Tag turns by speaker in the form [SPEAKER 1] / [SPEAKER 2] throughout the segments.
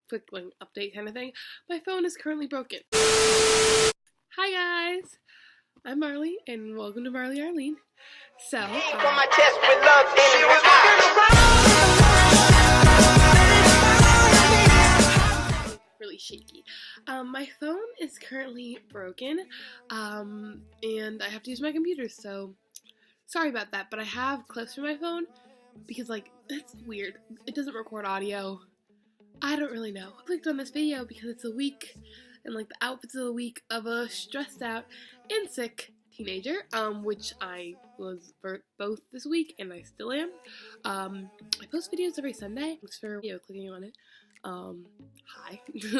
[SPEAKER 1] quick like update kind of thing. My phone is currently broken. Hi guys, I'm Marley and welcome to Marley Arlene. So really shaky. My phone is currently broken, and I have to use my computer, so sorry about that, but I have clips from my phone because like it's weird. It doesn't record audio. I don't really know. I clicked on this video because it's a week and like the outfits of the week of a stressed out and sick teenager, which I was for both this week and I still am. I post videos every Sunday. Thanks for clicking on it. Hi.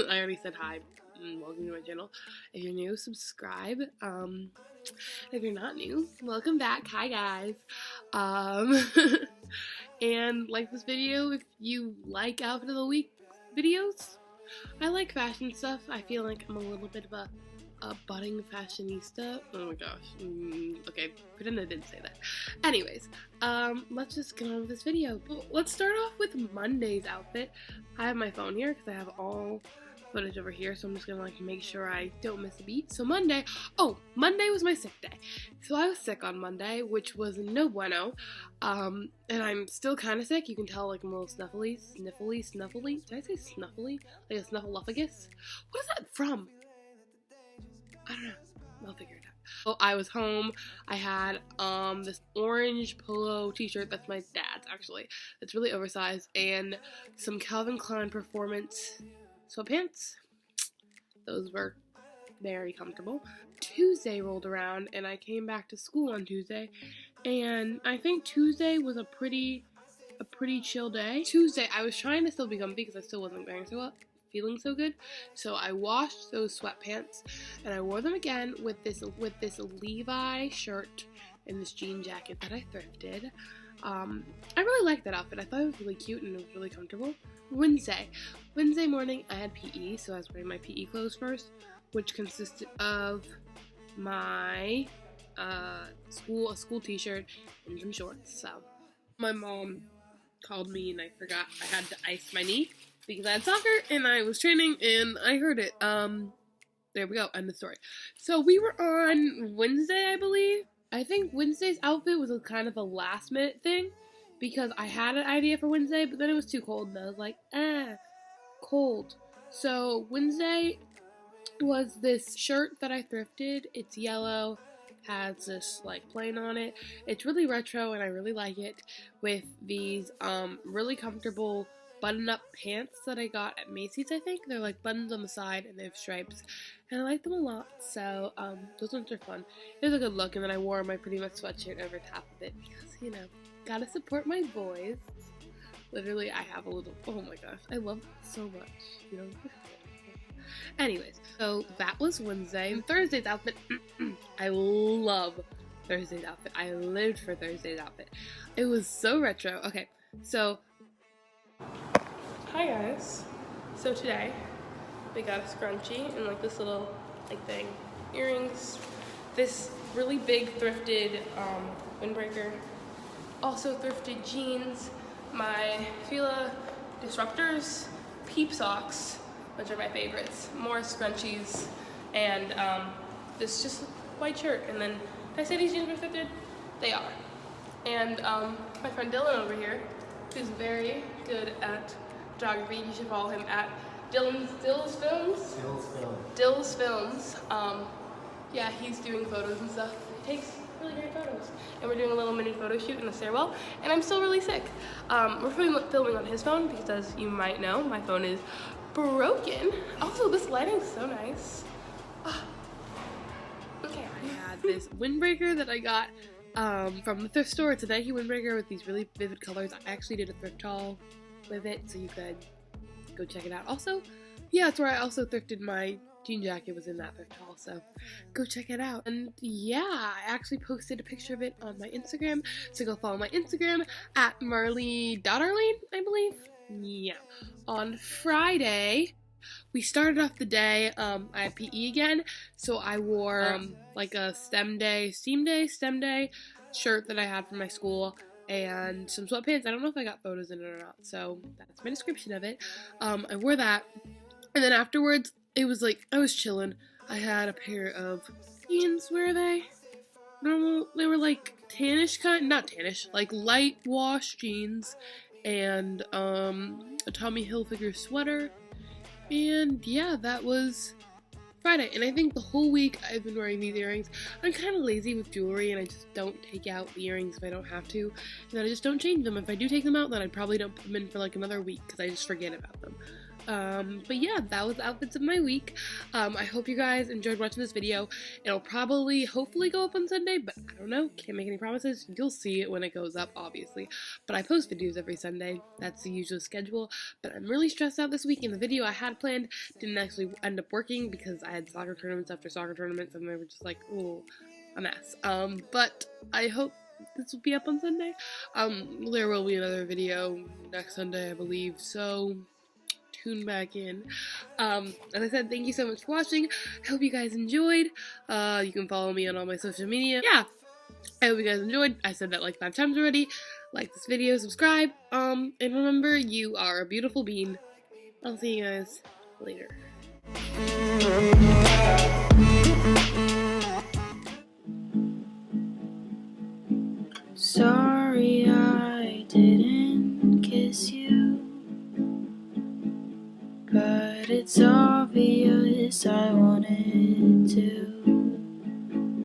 [SPEAKER 1] I already said hi. Welcome to my channel. If you're new, subscribe. If you're not new, welcome back. Hi guys. And like this video if you like outfit of the week videos. I like fashion stuff. I feel like I'm a little bit of a budding fashionista. Oh my gosh. Okay, pretend I didn't say that. Anyways, let's just get on with this video. Let's start off with Monday's outfit. I have my phone here because I have all footage over here, so I'm just gonna like make sure I don't miss a beat. So Monday was my sick day. So I was sick on Monday, which was no bueno. And I'm still kind of sick. You can tell like I'm a little sniffly. Did I say snuffly? Like a snuffleupagus? What is that from? I don't know. I'll figure it out. So I was home. I had this orange polo t-shirt that's my dad's actually. It's really oversized, and some Calvin Klein Performance sweatpants. Those were very comfortable. Tuesday rolled around and I came back to school on Tuesday, and I think Tuesday was a pretty chill day. Tuesday I was trying to still be comfy because I still wasn't feeling so good, so I washed those sweatpants and I wore them again with this Levi shirt and this jean jacket that I thrifted. I really liked that outfit. I thought it was really cute and it was really comfortable. Wednesday morning I had PE, so I was wearing my PE clothes first, which consisted of my school t-shirt and some shorts. So my mom called me and I forgot I had to ice my knee because I had soccer and I was training and I heard it. There we go, end of story. So we were on Wednesday, I believe. I think Wednesday's outfit was a kind of a last minute thing because I had an idea for Wednesday, but then it was too cold and I was like, cold. So Wednesday was this shirt that I thrifted. It's yellow, has this like plain on it. It's really retro and I really like it, with these really comfortable button-up pants that I got at Macy's, I think. They're like buttons on the side and they have stripes, and I like them a lot, so those ones are fun. It was a good look, and then I wore my pretty much sweatshirt over top of it because, you know, gotta support my boys. Literally, I have a little, oh my gosh, I love them so much, you know. Anyways, so that was Wednesday. And Thursday's outfit, I love Thursday's outfit. I lived for Thursday's outfit. It was so retro. Okay, so hi guys. So today we got a scrunchie and like this little like thing, earrings, this really big thrifted windbreaker, also thrifted jeans, my Fila Disruptors, Peep socks, which are my favorites, more scrunchies, and this just white shirt. And then, did I say these jeans were thrifted? They are. And my friend Dylan over here, who's very good at photography, you should follow him at Dill's Films. Yeah, he's doing photos and stuff. He takes really great photos. And we're doing a little mini photo shoot in the stairwell, and I'm still really sick. We're filming on his phone because, as you might know, my phone is broken. Also, this lighting's so nice. Okay. I had this windbreaker that I got from the thrift store. It's a Nike windbreaker with these really vivid colors. I actually did a thrift haul with it, so you could go check it out. Also, yeah, that's where I also thrifted my jean jacket, was in that thrift haul, so go check it out. And yeah, I actually posted a picture of it on my Instagram, so go follow my Instagram at marleigh.arlene, I believe. Yeah. On Friday, we started off the day, I had PE again, so I wore like a STEM day shirt that I had from my school, and some sweatpants. I don't know if I got photos in it or not, so that's my description of it. I wore that, and then afterwards, it was like, I was chilling. I had a pair of jeans. Where are they? Normal. They were like tannish kind, not tannish, like light wash jeans, and a Tommy Hilfiger sweater. And yeah, that was Friday. And I think the whole week I've been wearing these earrings. I'm kind of lazy with jewelry, and I just don't take out the earrings if I don't have to, and then I just don't change them. If I do take them out, then I probably don't put them in for like another week because I just forget about them. But yeah, that was the outfits of my week. I hope you guys enjoyed watching this video. It'll probably, hopefully go up on Sunday, but I don't know, can't make any promises. You'll see it when it goes up, obviously. But I post videos every Sunday. That's the usual schedule. But I'm really stressed out this week, and the video I had planned didn't actually end up working because I had soccer tournaments after soccer tournaments, and they were just like, oh, a mess. But I hope this will be up on Sunday. There will be another video next Sunday, I believe, so tune back in. As I said, thank you so much for watching. I hope you guys enjoyed. You can follow me on all my social media. Yeah, I hope you guys enjoyed. I said that like 5 times already. Like this video, subscribe, and remember, you are a beautiful bean. I'll see you guys later.